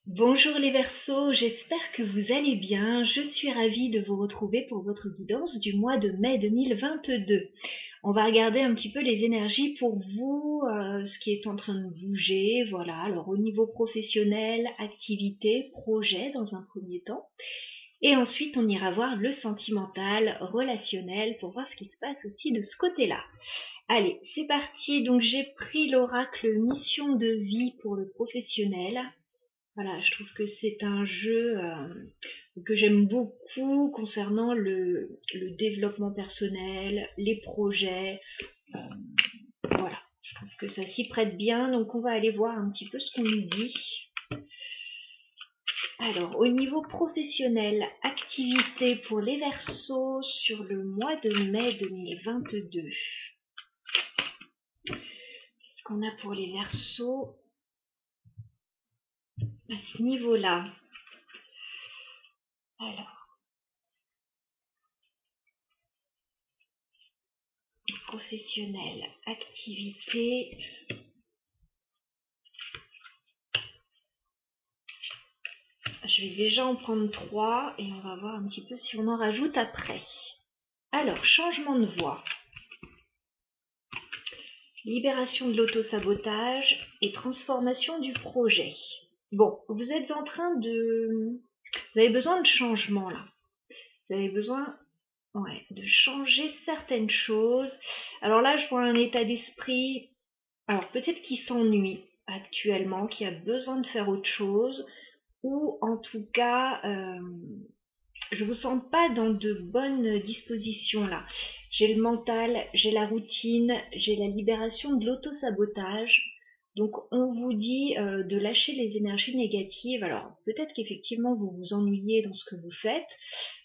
Bonjour les Verseaux, j'espère que vous allez bien. Je suis ravie de vous retrouver pour votre guidance du mois de mai 2022. On va regarder un petit peu les énergies pour vous, ce qui est en train de bouger. Voilà, alors au niveau professionnel, activité, projet dans un premier temps. Et ensuite, on ira voir le sentimental, relationnel, pour voir ce qui se passe aussi de ce côté-là. Allez, c'est parti. Donc j'ai pris l'oracle mission de vie pour le professionnel. Voilà, je trouve que c'est un jeu que j'aime beaucoup concernant le développement personnel, les projets. euh, voilà, je trouve que ça s'y prête bien. Donc on va aller voir un petit peu ce qu'on nous dit. Alors, au niveau professionnel, activité pour les Verseaux sur le mois de mai 2022. Qu'est-ce qu'on a pour les Verseaux à ce niveau-là? Alors, professionnel, activité. Je vais déjà en prendre 3 et on va voir un petit peu si on en rajoute après. Alors, changement de voie. Libération de l'auto-sabotage et transformation du projet. Bon, vous êtes en train de... Vous avez besoin de changement là. Vous avez besoin de changer certaines choses. Alors là, je vois un état d'esprit, alors peut-être qu'il s'ennuie actuellement, qui a besoin de faire autre chose, ou en tout cas, je vous sens pas dans de bonnes dispositions là. J'ai le mental, j'ai la routine, j'ai la libération de l'auto-sabotage. Donc on vous dit de lâcher les énergies négatives. Alors peut-être qu'effectivement vous vous ennuyez dans ce que vous faites.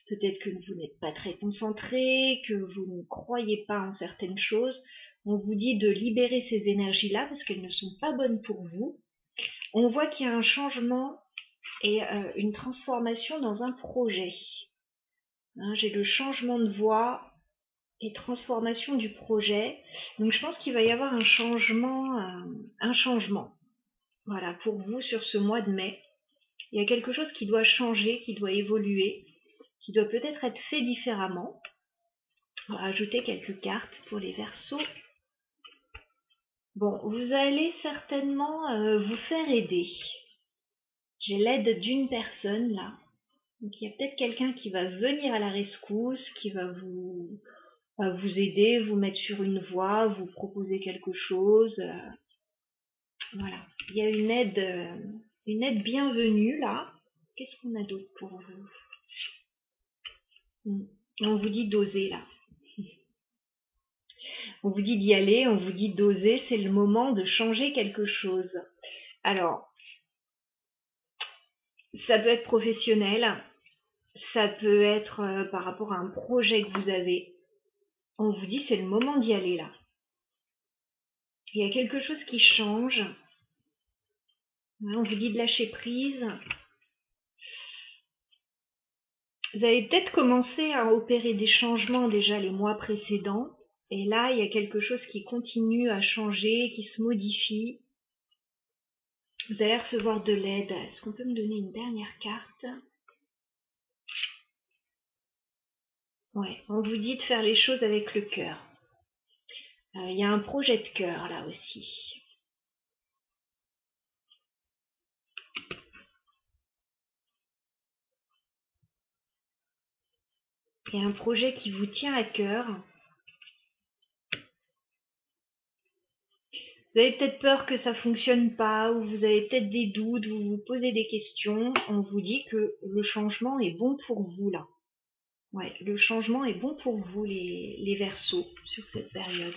Peut-être que vous n'êtes pas très concentré, que vous ne croyez pas en certaines choses. On vous dit de libérer ces énergies-là parce qu'elles ne sont pas bonnes pour vous. On voit qu'il y a un changement et une transformation dans un projet. Hein, j'ai le changement de voie et transformation du projet. Donc je pense qu'il va y avoir un changement. Voilà, pour vous sur ce mois de mai. Il y a quelque chose qui doit changer, qui doit évoluer, qui doit peut-être être fait différemment. On va rajouter quelques cartes pour les Verseaux. Bon, vous allez certainement vous faire aider. J'ai l'aide d'une personne là. Donc il y a peut-être quelqu'un qui va venir à la rescousse, qui va vous aider, vous mettre sur une voie, vous proposer quelque chose. Voilà, il y a une aide bienvenue là. Qu'est-ce qu'on a d'autre pour vous? On vous dit d'oser là. On vous dit d'y aller, on vous dit d'oser, c'est le moment de changer quelque chose. Alors, ça peut être professionnel, ça peut être par rapport à un projet que vous avez. On vous dit c'est le moment d'y aller là. Il y a quelque chose qui change. On vous dit de lâcher prise. Vous avez peut-être commencé à opérer des changements déjà les mois précédents. Et là, il y a quelque chose qui continue à changer, qui se modifie. Vous allez recevoir de l'aide. Est-ce qu'on peut me donner une dernière carte? Ouais, on vous dit de faire les choses avec le cœur. Il y a un projet de cœur là aussi. Il y a un projet qui vous tient à cœur. Vous avez peut-être peur que ça fonctionne pas, ou vous avez peut-être des doutes, vous vous posez des questions. On vous dit que le changement est bon pour vous là. Ouais, le changement est bon pour vous les Verseaux sur cette période.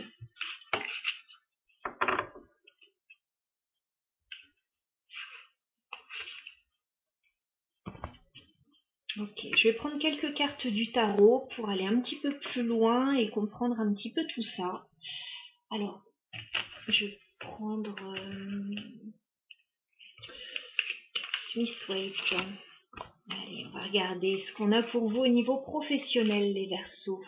Ok, je vais prendre quelques cartes du tarot pour aller un petit peu plus loin et comprendre un petit peu tout ça. Alors, je vais prendre Smith Waite. Allez, on va regarder ce qu'on a pour vous au niveau professionnel, les Verseaux.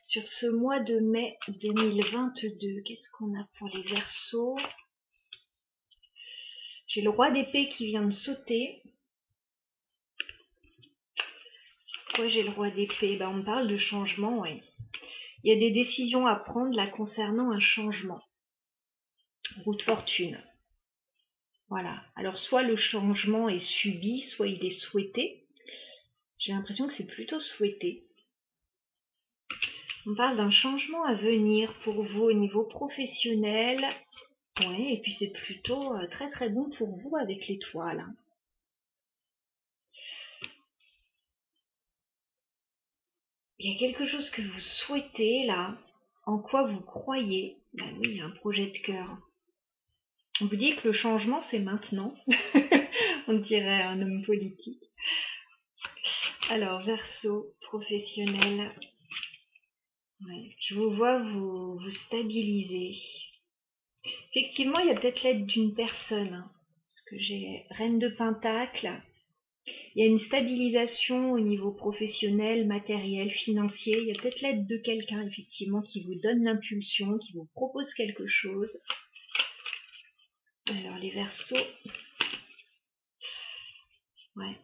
Sur ce mois de mai 2022, qu'est-ce qu'on a pour les Verseaux? J'ai le roi d'épée qui vient de sauter. Pourquoi j'ai le roi d'épée? On me parle de changement, oui. Il y a des décisions à prendre là concernant un changement. Roue de fortune. Voilà. Alors soit le changement est subi, soit il est souhaité. J'ai l'impression que c'est plutôt souhaité. On parle d'un changement à venir pour vous au niveau professionnel. Ouais, et puis c'est plutôt très très bon pour vous avec l'étoile. Il y a quelque chose que vous souhaitez là, en quoi vous croyez. Ben oui, il y a un projet de cœur. On vous dit que le changement c'est maintenant. On dirait un homme politique. Alors, Verseau, professionnel. Ouais, je vous vois vous stabiliser. Effectivement, il y a peut-être l'aide d'une personne. Parce que j'ai Reine de Pentacle. Il y a une stabilisation au niveau professionnel, matériel, financier. Il y a peut-être l'aide de quelqu'un, effectivement, qui vous donne l'impulsion, qui vous propose quelque chose. Alors, les Verseaux. Ouais.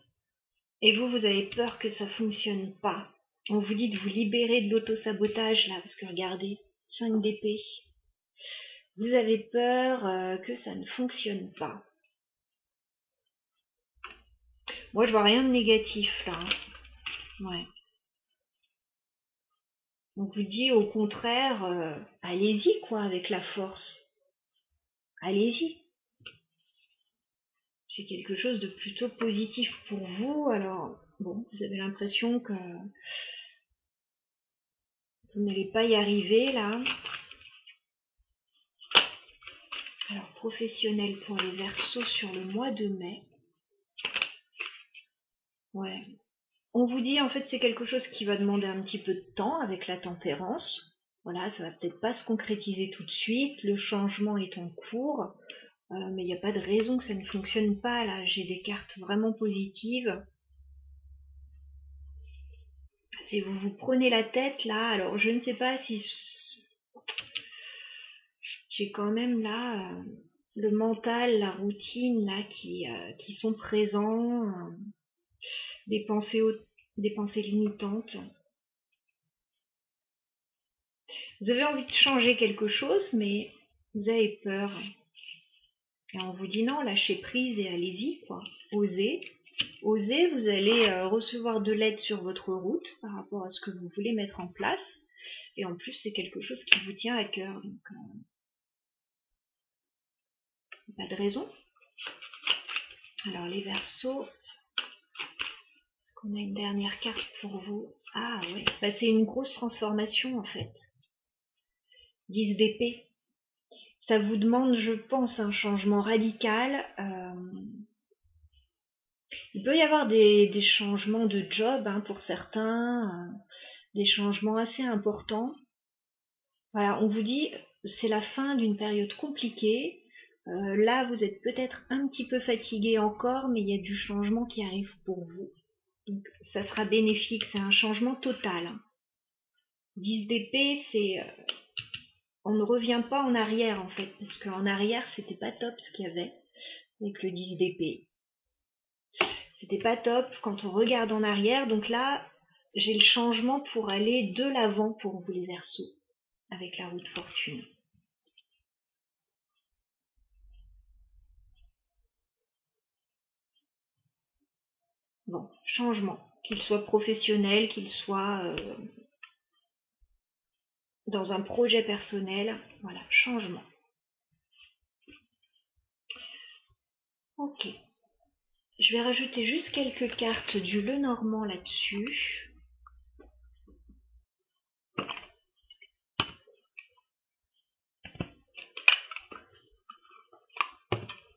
Et vous avez peur que ça fonctionne pas. On vous dit de vous libérer de l'auto-sabotage, là, parce que regardez, 5 d'épée. Vous avez peur que ça ne fonctionne pas. Moi, je vois rien de négatif, là. Ouais. On vous dit, au contraire, allez-y, quoi, avec la force. Allez-y. C'est quelque chose de plutôt positif pour vous. Alors, bon, vous avez l'impression que vous n'allez pas y arriver, là. Alors, professionnel pour les Verseaux sur le mois de mai. Ouais. On vous dit, en fait, c'est quelque chose qui va demander un petit peu de temps avec la tempérance. Voilà, ça va peut-être pas se concrétiser tout de suite. Le changement est en cours. Mais il n'y a pas de raison que ça ne fonctionne pas, là. J'ai des cartes vraiment positives. Si vous vous prenez la tête, là, alors je ne sais pas si... J'ai quand même, là, le mental, la routine, là, qui sont présents. Des pensées limitantes. Vous avez envie de changer quelque chose, mais vous avez peur. Et on vous dit non, lâchez prise et allez-y, quoi. Osez. Osez, vous allez recevoir de l'aide sur votre route par rapport à ce que vous voulez mettre en place. Et en plus, c'est quelque chose qui vous tient à cœur. Donc, pas de raison. Alors, les Verseaux, est-ce qu'on a une dernière carte pour vous? Ah ouais, c'est une grosse transformation en fait. 10 d'épée. Ça vous demande, je pense, un changement radical. Il peut y avoir des changements de job pour certains, des changements assez importants. Voilà, on vous dit, c'est la fin d'une période compliquée. Là, vous êtes peut-être un petit peu fatigué encore, mais il y a du changement qui arrive pour vous. Donc, ça sera bénéfique, c'est un changement total. 10 d'épée, c'est... on ne revient pas en arrière, en fait, parce qu'en arrière, c'était pas top ce qu'il y avait avec le 10 d'épée. C'était pas top quand on regarde en arrière, donc là, j'ai le changement pour aller de l'avant pour vous les Verseaux, avec la roue de fortune. Bon, changement, qu'il soit professionnel, qu'il soit dans un projet personnel, voilà, changement. Ok. Je vais rajouter juste quelques cartes du Lenormand là-dessus.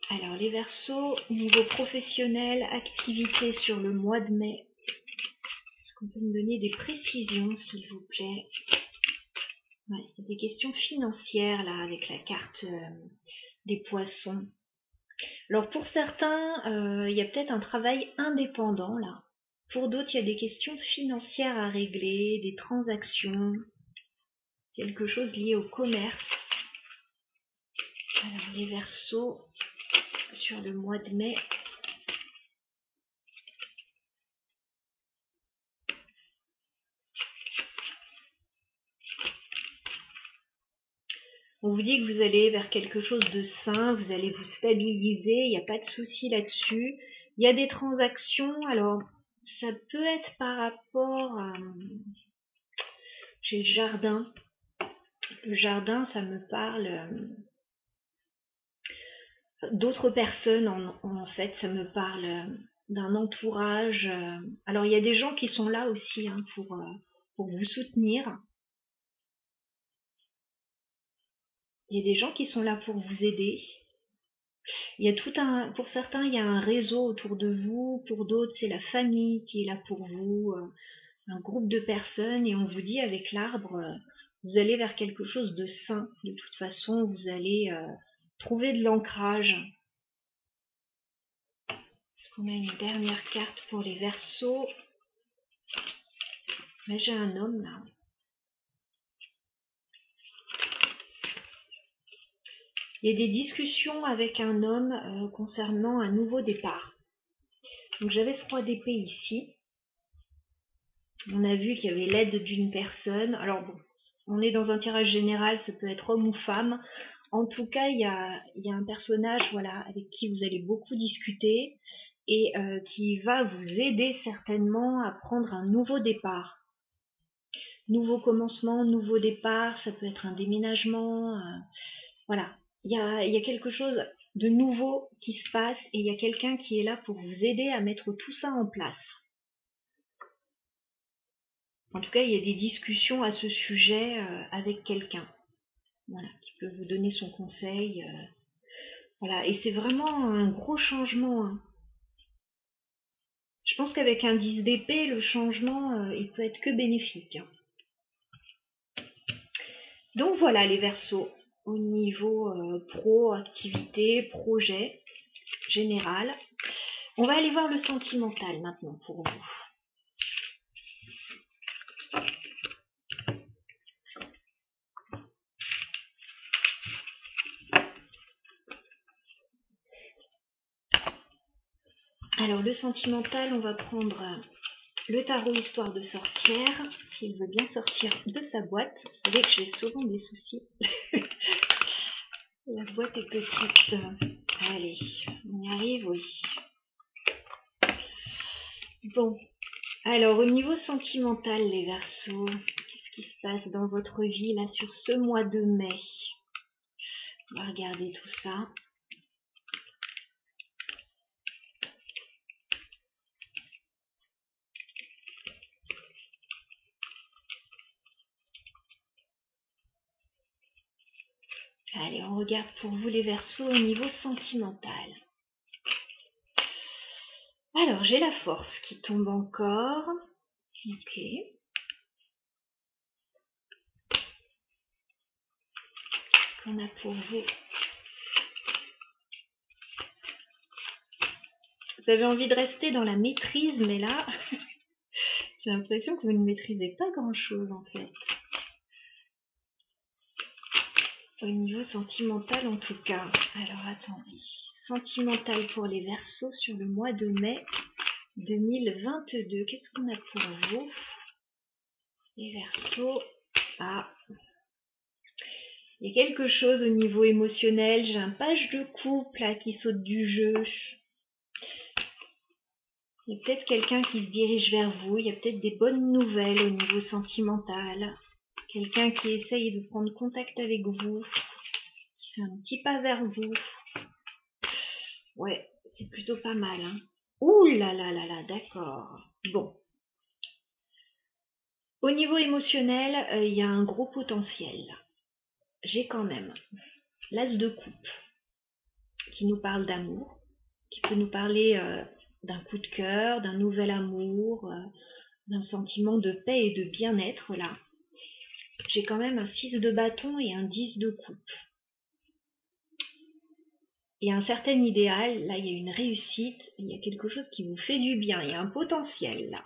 Alors, les Verseaux, niveau professionnel, activité sur le mois de mai. Est-ce qu'on peut me donner des précisions, s'il vous plaît? Ouais, il y a des questions financières, là, avec la carte des Poissons. Alors, pour certains, il y a peut-être un travail indépendant, là. Pour d'autres, il y a des questions financières à régler, des transactions, quelque chose lié au commerce. Alors, les Verseaux, sur le mois de mai. On vous dit que vous allez vers quelque chose de sain, vous allez vous stabiliser, il n'y a pas de souci là-dessus. Il y a des transactions, alors ça peut être par rapport à... J'ai le jardin. Le jardin, ça me parle d'autres personnes, en fait, ça me parle d'un entourage. Alors il y a des gens qui sont là aussi hein, pour vous soutenir. Il y a des gens qui sont là pour vous aider. Il y a pour certains, il y a un réseau autour de vous, pour d'autres, c'est la famille qui est là pour vous, un groupe de personnes, et on vous dit avec l'arbre, vous allez vers quelque chose de sain. De toute façon, vous allez trouver de l'ancrage. Est-ce qu'on a une dernière carte pour les Verseaux? Là, j'ai un homme, là. Il y a des discussions avec un homme concernant un nouveau départ. Donc j'avais ce roi d'épée ici. On a vu qu'il y avait l'aide d'une personne. Alors bon, on est dans un tirage général, ça peut être homme ou femme. En tout cas, il y a un personnage voilà, avec qui vous allez beaucoup discuter et qui va vous aider certainement à prendre un nouveau départ. Nouveau commencement, nouveau départ, ça peut être un déménagement. Voilà. Il y a quelque chose de nouveau qui se passe et il y a quelqu'un qui est là pour vous aider à mettre tout ça en place. En tout cas, il y a des discussions à ce sujet avec quelqu'un. Voilà, qui peut vous donner son conseil. Voilà, et c'est vraiment un gros changement. Hein. Je pense qu'avec un 10 d'épée, le changement, il peut être que bénéfique. Hein. Donc voilà les Verseaux. Au niveau pro, activité, projet général. On va aller voir le sentimental maintenant pour vous. Alors le sentimental, on va prendre le tarot Histoire de sorcière, s'il veut bien sortir de sa boîte. Vous savez que j'ai souvent des soucis. La boîte est petite. Allez, on y arrive, oui. Bon, alors au niveau sentimental, les Verseaux, qu'est-ce qui se passe dans votre vie là sur ce mois de mai? On va regarder tout ça. Allez, on regarde pour vous les Verseaux au niveau sentimental. Alors, j'ai la force qui tombe encore. Ok. Qu'est-ce qu'on a pour vous? Vous avez envie de rester dans la maîtrise, mais là, j'ai l'impression que vous ne maîtrisez pas grand-chose en fait. Au niveau sentimental en tout cas. Alors attendez. Sentimental pour les Verseaux sur le mois de mai 2022. Qu'est-ce qu'on a pour vous? Les Verseaux. Ah. Il y a quelque chose au niveau émotionnel. J'ai un page de couple là qui saute du jeu. Il y a peut-être quelqu'un qui se dirige vers vous. Il y a peut-être des bonnes nouvelles au niveau sentimental. Quelqu'un qui essaye de prendre contact avec vous. Qui fait un petit pas vers vous. Ouais, c'est plutôt pas mal. Hein. Ouh là là là là, d'accord. Bon. Au niveau émotionnel, il y a un gros potentiel. J'ai quand même l'as de coupe qui nous parle d'amour, qui peut nous parler d'un coup de cœur, d'un nouvel amour, d'un sentiment de paix et de bien-être là. J'ai quand même un 6 de bâton et un 10 de coupe. Il y a un certain idéal, là il y a une réussite, il y a quelque chose qui vous fait du bien, il y a un potentiel là.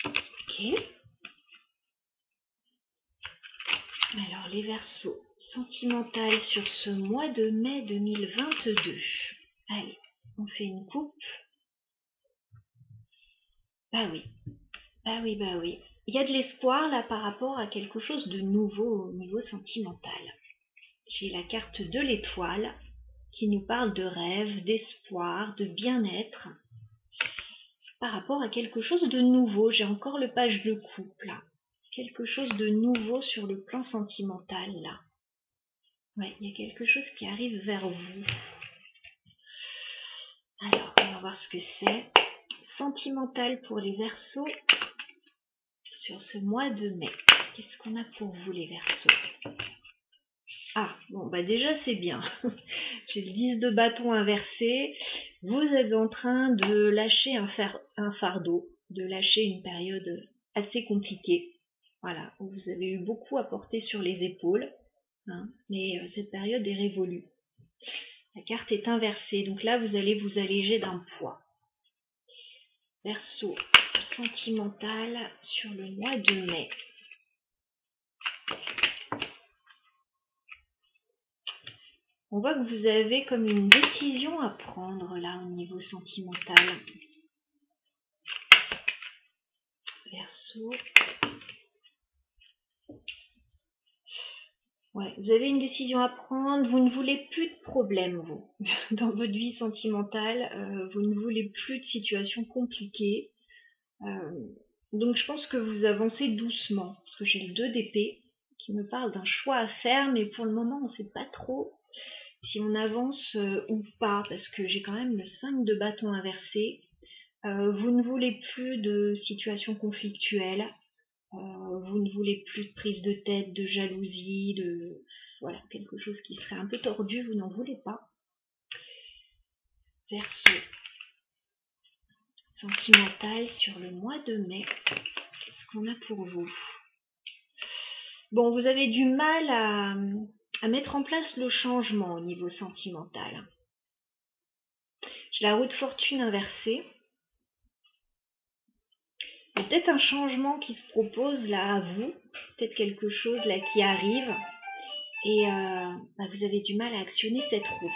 Ok. Alors les Verseaux, sentimental sur ce mois de mai 2022. Allez, on fait une coupe. Bah oui, bah oui, bah oui. Il y a de l'espoir là par rapport à quelque chose de nouveau au niveau sentimental. J'ai la carte de l'étoile qui nous parle de rêve, d'espoir, de bien-être. Par rapport à quelque chose de nouveau, j'ai encore le page de couple là. Quelque chose de nouveau sur le plan sentimental là. Ouais, il y a quelque chose qui arrive vers vous. Alors, on va voir ce que c'est. Sentimental pour les Verseaux sur ce mois de mai. Qu'est-ce qu'on a pour vous les Verseaux? Ah, bon, bah déjà c'est bien. J'ai le 10 de bâton inversé. Vous êtes en train de lâcher un fardeau, de lâcher une période assez compliquée. Voilà, où vous avez eu beaucoup à porter sur les épaules. Hein, mais cette période est révolue. La carte est inversée, donc là vous allez vous alléger d'un poids. Verseau sentimental sur le mois de mai. On voit que vous avez comme une décision à prendre là au niveau sentimental. Verseau. Ouais, vous avez une décision à prendre, vous ne voulez plus de problèmes, vous, dans votre vie sentimentale, vous ne voulez plus de situations compliquées. Donc je pense que vous avancez doucement, parce que j'ai le 2 d'épée qui me parle d'un choix à faire, mais pour le moment on ne sait pas trop si on avance ou pas, parce que j'ai quand même le 5 de bâton inversé. Vous ne voulez plus de situations conflictuelles. Vous ne voulez plus de prise de tête, de jalousie, de voilà, quelque chose qui serait un peu tordu, vous n'en voulez pas. Verseau sentimental sur le mois de mai. Qu'est-ce qu'on a pour vous? Bon, vous avez du mal à mettre en place le changement au niveau sentimental. J'ai la roue de fortune inversée. Il y a peut-être un changement qui se propose là à vous, peut-être quelque chose là qui arrive et vous avez du mal à actionner cette roue.